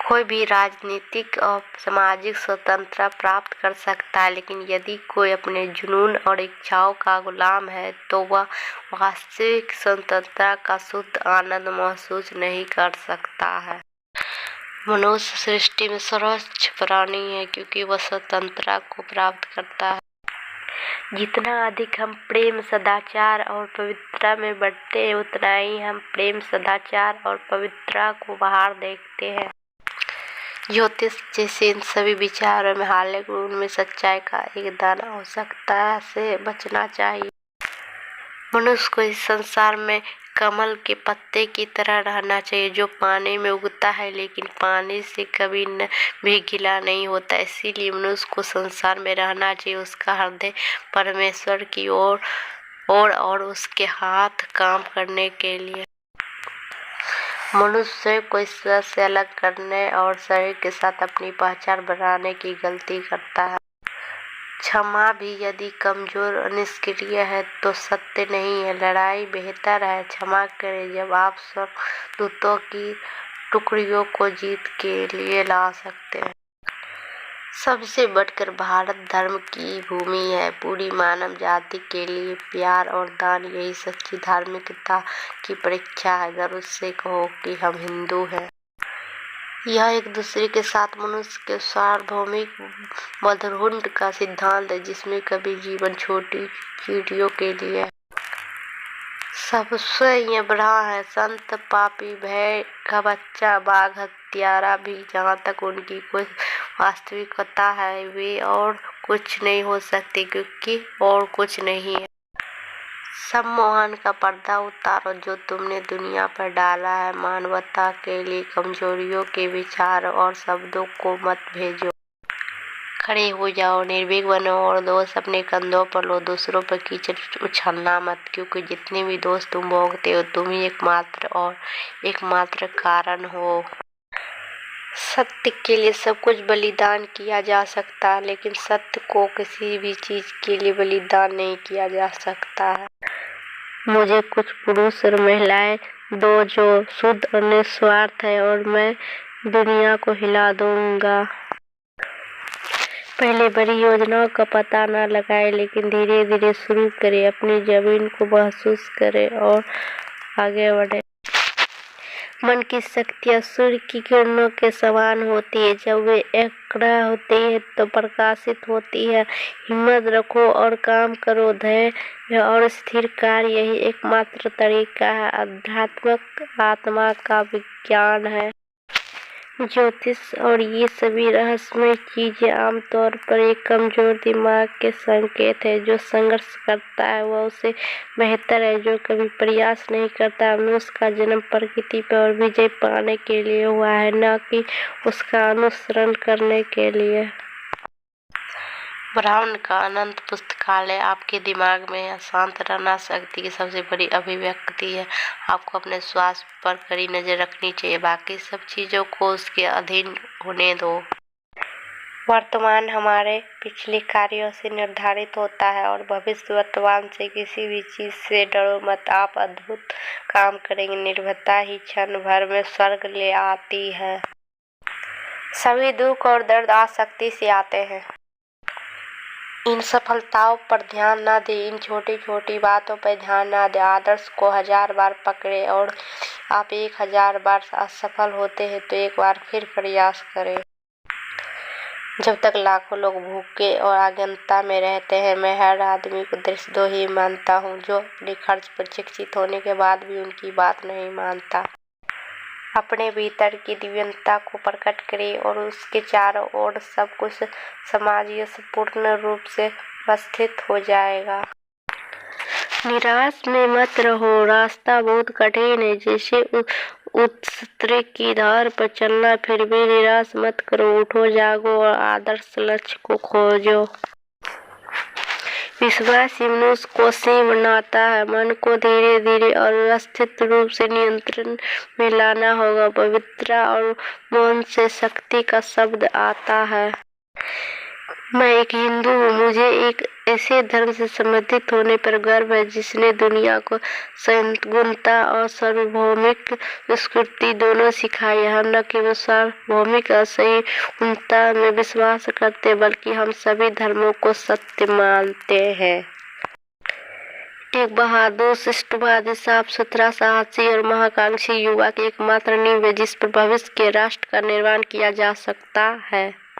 कोई भी राजनीतिक और सामाजिक स्वतंत्रता प्राप्त कर सकता है, लेकिन यदि कोई अपने जुनून और इच्छाओं का गुलाम है तो वह वास्तविक स्वतंत्रता का शुद्ध आनंद महसूस नहीं कर सकता है। मनुष्य सृष्टि में सर्वोच्च प्राणी है क्योंकि वह स्वतंत्रता को प्राप्त करता है। जितना अधिक हम प्रेम, सदाचार और पवित्रता में बढ़ते हैं, उतना ही हम प्रेम, सदाचार और पवित्रता को बाहर देखते हैं। ज्योतिष जैसे इन सभी विचारों में हालांकि उनमें सच्चाई का एक दाना आवश्यकता से बचना चाहिए। मनुष्य को इस संसार में कमल के पत्ते की तरह रहना चाहिए जो पानी में उगता है लेकिन पानी से कभी भी गीला नहीं होता। इसीलिए मनुष्य को संसार में रहना चाहिए उसका हृदय परमेश्वर की ओर और उसके हाथ काम करने के लिए। मनुष्य को ईश्वर से अलग करने और शरीर के साथ अपनी पहचान बनाने की गलती करता है। क्षमा भी यदि कमजोर और निष्क्रिय है तो सत्य नहीं है। लड़ाई बेहतर है क्षमा करें जब आप स्वर्गदूतों की टुकड़ियों को जीत के लिए ला सकते हैं। सबसे बढ़कर भारत धर्म की भूमि है। पूरी मानव जाति के लिए प्यार और दान यही सच्ची धार्मिकता की परीक्षा है। गर्व से कहो कि हम हिंदू हैं। यह एक दूसरे के साथ मनुष्य के सार्वभौमिक मधुरहुंड का सिद्धांत है जिसमें कभी जीवन छोटी पीढ़ियों के लिए सबसे ये बड़ा है। संत, पापी, भय का बच्चा, बाघ, हत्यारा भी जहाँ तक उनकी कोई वास्तविकता है वे और कुछ नहीं हो सकते क्योंकि और कुछ नहीं है। सम्मोहन का पर्दा उतारो जो तुमने दुनिया पर डाला है। मानवता के लिए कमजोरियों के विचार और शब्दों को मत भेजो। खड़े हो जाओ, निर्भीक बनो और दोष अपने कंधों पर लो। दूसरों पर कीचड़ उछलना मत क्योंकि जितने भी दोष तुम भोगते हो तुम ही एकमात्र कारण हो। सत्य के लिए सब कुछ बलिदान किया जा सकता है लेकिन सत्य को किसी भी चीज के लिए बलिदान नहीं किया जा सकता है। मुझे कुछ पुरुष और महिलाएं दो जो शुद्ध और निस्वार्थ है और मैं दुनिया को हिला दूंगा। पहले बड़ी योजनाओं का पता न लगाए लेकिन धीरे धीरे शुरू करें। अपनी जमीन को महसूस करें और आगे बढ़े। मन की शक्तियाँ सूर्य की किरणों के समान होती है। जब वे एकड़ा होती है तो प्रकाशित होती है। हिम्मत रखो और काम करो। धैर्य और स्थिर कार्य यही एकमात्र तरीका है। आध्यात्मिक आत्मा का विज्ञान है। ज्योतिष और ये सभी रहस्यमय चीजें आमतौर पर एक कमजोर दिमाग के संकेत है। जो संघर्ष करता है वह उसे बेहतर है। जो कभी प्रयास नहीं करता। मनुष्य का जन्म प्रकृति पर विजय पाने के लिए हुआ है न कि उसका अनुसरण करने के लिए। ब्रह्मांड का अनंत पुस्तकालय आपके दिमाग में शांत रहना शक्ति की सबसे बड़ी अभिव्यक्ति है। आपको अपने स्वास्थ्य पर कड़ी नजर रखनी चाहिए। बाकी सब चीजों को उसके अधीन होने दो। वर्तमान हमारे पिछले कार्यों से निर्धारित होता है और भविष्य वर्तमान से। किसी भी चीज से डरो मत। आप अद्भुत काम करेंगे। निर्भयता ही क्षण भर में स्वर्ग ले आती है। सभी दुख और दर्द आसक्ति से आते हैं। इन सफलताओं पर ध्यान न दें। इन छोटी छोटी बातों पर ध्यान न दें। आदर्श को 1000 बार पकड़े और आप 1000 बार असफल होते हैं तो एक बार फिर प्रयास करें। जब तक लाखों लोग भूखे और अज्ञानता में रहते हैं मैं हर आदमी को दृष्टद्रोह ही मानता हूँ जो अपने खर्च पर शिक्षित होने के बाद भी उनकी बात नहीं मानता। अपने भीतर की दिव्यता को प्रकट करें और उसके चारों ओर सब कुछ सामंजस्य से पूर्ण रूप से व्यवस्थित हो जाएगा। निराश में मत रहो। रास्ता बहुत कठिन है जैसे उत्तरी की धार पर चलना। फिर भी निराश मत करो। उठो, जागो और आदर्श लक्ष्य को खोजो। विश्वास मनुष्य को सिंह बनाता है। मन को धीरे धीरे और व्यवस्थित रूप से नियंत्रण में लाना होगा। पवित्रता और मौन से शक्ति का शब्द आता है। मैं एक हिंदू हूँ। मुझे एक ऐसे धर्म से संबंधित होने पर गर्व है जिसने दुनिया को सद्गुणता और सार्वभौमिक स्वीकृति दोनों सिखाई है। हम न केवल सार्वभौमिक और संयुक्तता में विश्वास करते बल्कि हम सभी धर्मों को सत्य मानते हैं। एक बहादुर, शिष्टवादी, साफ सुथरा, साहसी और महाकांक्षी युवा की एकमात्र नींव है जिस पर भविष्य के राष्ट्र का निर्माण किया जा सकता है।